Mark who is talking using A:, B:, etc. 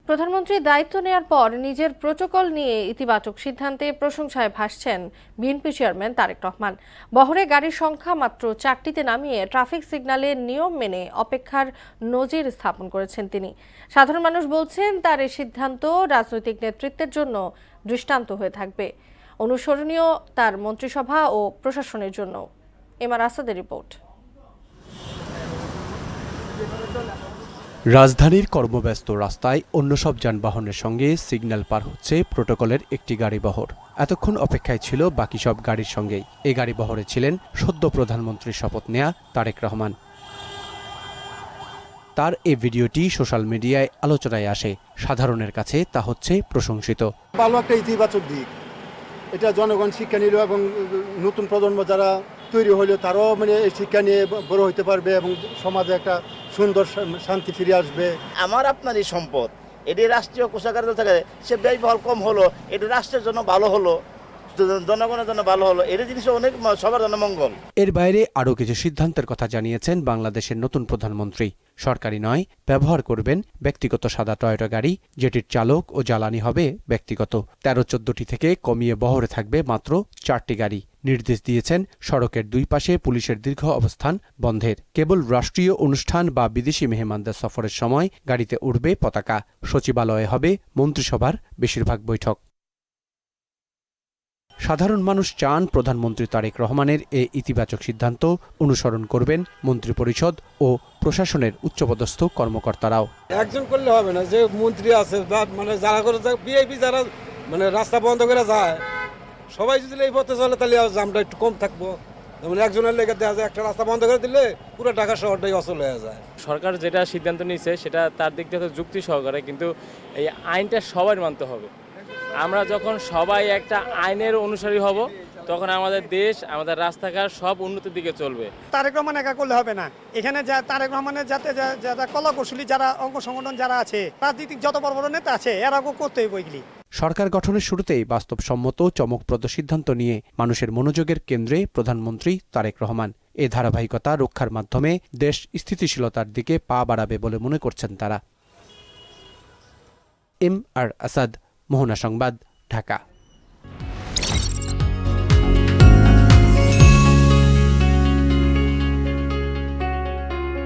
A: প্রধানমন্ত্রী দায়িত্ব নেয়ার পর নিজের প্রোটোকল নিয়ে ইতিবাচক সিদ্ধান্তে প্রশংসায় ভাসছেন বিএনপি চেয়ারম্যান তারেক রহমান। বহরে গাড়ির সংখ্যা মাত্র 4টিতে নামিয়ে ট্রাফিক সিগন্যালের নিয়ম মেনে অপেক্ষার নজির স্থাপন করেছেন তিনি। সাধারণ মানুষ বলছেন তার এই সিদ্ধান্ত রাজনৈতিক নেতৃত্বের জন্য দৃষ্টান্ত হয়ে থাকবে, অনুসরণীয় তার মন্ত্রিসভা ও প্রশাসনের জন্য। এমআর আসাদের রিপোর্ট।
B: রাজধানীর কর্মব্যস্ত রাস্তায় অন্য সব যানবাহনের সঙ্গে সিগন্যাল পার হচ্ছে প্রোটোকলের একটি গাড়িবহর। এতক্ষণ অপেক্ষায় ছিল বাকি সব গাড়ির সঙ্গেই। এই গাড়িবহরে ছিলেন সদ্য প্রধানমন্ত্রীর শপথ নেয়া তারেক রহমান। তার এই ভিডিওটি সোশ্যাল মিডিয়ায় আলোচনায় আসে। সাধারণের কাছে তা হচ্ছে প্রশংসিত।
C: ভালো একটা ইতিবাচক দিক। এটা জনগণ শিক্ষা নিল এবং নতুন প্রজন্ম যারা তৈরি হইলো তারাও এই শিক্ষা নিয়ে বড় হইতে পারবে এবং সমাজে একটা সুন্দর শান্তি ফিরে আসবে।
D: আমার আপনারই সম্পদ, এটি রাষ্ট্রীয় কোষাগারে থাকে, সে ব্যয়বহুল কম হলো, এটি রাষ্ট্রের জন্য ভালো হলো, জনগণের জন্য ভালো হলো, এর জিনিস অনেক সবার জন্য মঙ্গল।
B: এর বাইরে আরও কিছু সিদ্ধান্তের কথা জানিয়েছেন বাংলাদেশের নতুন প্রধানমন্ত্রী। সরকারি নয়, ব্যবহার করবেন ব্যক্তিগত সাদা টয়োটা গাড়ি, যেটির চালক ও জ্বালানি হবে ব্যক্তিগত। 13-14টি থেকে কমিয়ে বহরে থাকবে মাত্র 4টি গাড়ি। নির্দেশ দিয়েছেন সড়কের দুই পাশে পুলিশের দীর্ঘ অবস্থান বন্ধের। কেবল রাষ্ট্রীয় অনুষ্ঠান বা বিদেশি মেহমানদের সফরের সময় গাড়িতে উড়বে পতাকা। সচিবালয়ে হবে মন্ত্রিসভার বেশিরভাগ বৈঠক। সাধারণ মানুষ চান প্রধানমন্ত্রী তারেক রহমানের এই ইতিবাচক সিদ্ধান্ত অনুসরণ করবেন মন্ত্রিপরিষদ ও প্রশাসনের উচ্চপদস্থ কর্মকর্তারাও।
E: একজন করলে হবে না, যে মন্ত্রী আছে যারা করে বিআইপি যারা রাস্তা বন্ধ করে যায়, সবাই যদি এই পথে চলে তাহলে জামটা একটু কম থাকবো। যেমন একজনের লেগে দেওয়া যায়, একটা রাস্তা বন্ধ করে দিলে পুরো ঢাকা শহরটাই অচল হয়ে যায়।
F: সরকার যেটা সিদ্ধান্ত নিয়েছে সেটা তার দিক থেকে যুক্তি সহকারে, কিন্তু এই আইনটা সবাই মানতে হবে। আমরা যখন সবাই একটা আইনের অনুসারী হব, তখন আমাদের দেশ, আমাদের রাস্তাঘাট সব উন্নতির দিকে চলবে।
G: তারেক রহমান একা করলে হবে না, এখানে তারেক রহমানের যাতে যারা কলা কৌশলী, যারা অঙ্গ সংগঠন যারা আছে, রাজনৈতিক যত বড় বড় নেতা আছে, এরাও করতে হইব এগুলি।
B: সরকার গঠনের শুরুতেই বাস্তবসম্মত চমকপ্রদ সিদ্ধান্ত নিয়ে মানুষের মনোযোগের কেন্দ্রে প্রধানমন্ত্রী তারেক রহমান। এ ধারাবাহিকতা রক্ষার মাধ্যমে দেশ স্থিতিশীলতার দিকে পা বাড়াবে বলে মনে করছেন তারা। এমআর আসাদ, মোহনা সংবাদ, ঢাকা।